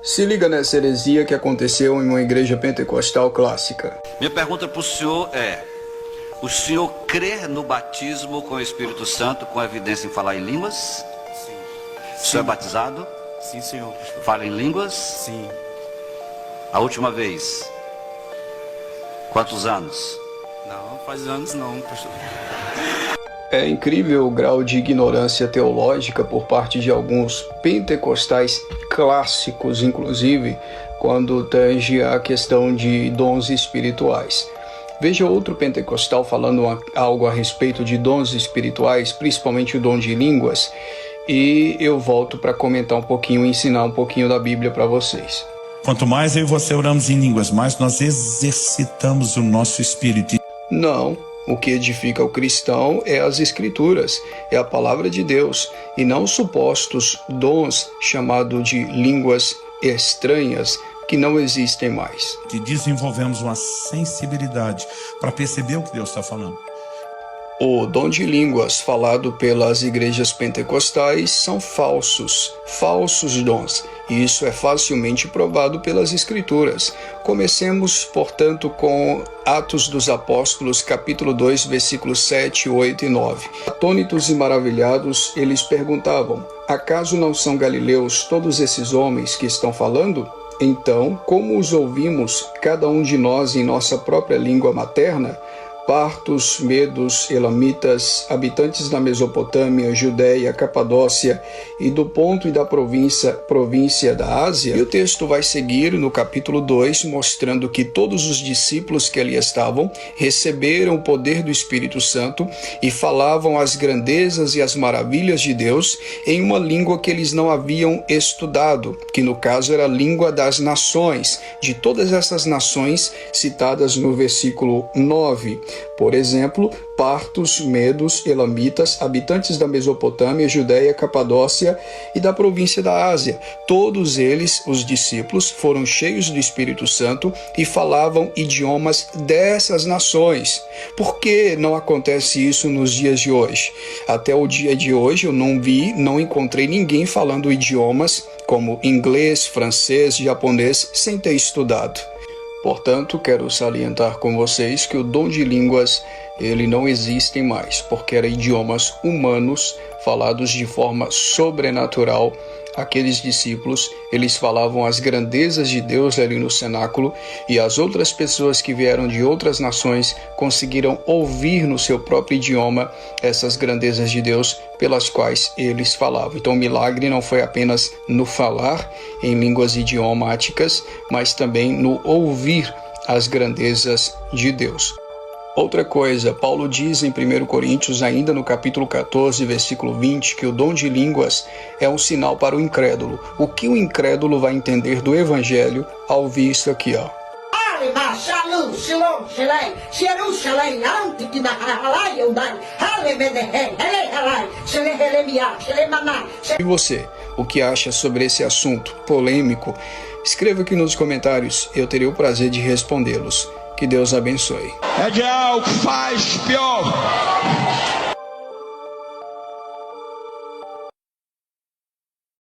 Se liga nessa heresia que aconteceu em uma igreja pentecostal clássica. Minha pergunta para o senhor é: o senhor crê no batismo com o Espírito Santo com evidência em falar em línguas? Sim. O senhor é batizado? Sim, senhor, pastor. Fala em línguas? Sim. A última vez? Quantos anos? Não, faz anos não, pastor. É incrível o grau de ignorância teológica por parte de alguns pentecostais clássicos, inclusive, quando tange a questão de dons espirituais. Veja outro pentecostal falando algo a respeito de dons espirituais, principalmente o dom de línguas, e eu volto para comentar um pouquinho e ensinar um pouquinho da Bíblia para vocês. Quanto mais eu e você oramos em línguas, mais nós exercitamos o nosso espírito. Não. O que edifica o cristão é as Escrituras, é a palavra de Deus, e não supostos dons chamados de línguas estranhas que não existem mais. Que desenvolvemos uma sensibilidade para perceber o que Deus está falando. O dom de línguas falado pelas igrejas pentecostais são falsos dons, e isso é facilmente provado pelas Escrituras. Comecemos, portanto, com Atos dos Apóstolos, capítulo 2, versículos 7, 8 e 9. Atônitos e maravilhados, eles perguntavam: acaso não são galileus todos esses homens que estão falando? Então, como os ouvimos, cada um de nós em nossa própria língua materna? Partos, medos, elamitas, habitantes da Mesopotâmia, Judéia, Capadócia e do Ponto e da província da Ásia. E o texto vai seguir no capítulo 2, mostrando que todos os discípulos que ali estavam receberam o poder do Espírito Santo e falavam as grandezas e as maravilhas de Deus em uma língua que eles não haviam estudado, que no caso era a língua das nações, de todas essas nações citadas no versículo 9. Por exemplo, partos, medos, elamitas, habitantes da Mesopotâmia, Judéia, Capadócia e da província da Ásia. Todos eles, os discípulos, foram cheios do Espírito Santo e falavam idiomas dessas nações. Por que não acontece isso nos dias de hoje? Até o dia de hoje eu não encontrei ninguém falando idiomas como inglês, francês, japonês, sem ter estudado. Portanto, quero salientar com vocês que o dom de línguas, ele não existe mais, porque eram idiomas humanos falados de forma sobrenatural. Aqueles discípulos, eles falavam as grandezas de Deus ali no cenáculo, e as outras pessoas que vieram de outras nações conseguiram ouvir no seu próprio idioma essas grandezas de Deus pelas quais eles falavam. Então o milagre não foi apenas no falar em línguas idiomáticas, mas também no ouvir as grandezas de Deus. Outra coisa, Paulo diz em 1 Coríntios, ainda no capítulo 14, versículo 20, que o dom de línguas é um sinal para o incrédulo. O que o incrédulo vai entender do evangelho ao ouvir isso aqui, ó? E você, o que acha sobre esse assunto polêmico? Escreva aqui nos comentários, eu terei o prazer de respondê-los. Que Deus abençoe. É de algo que faz pior.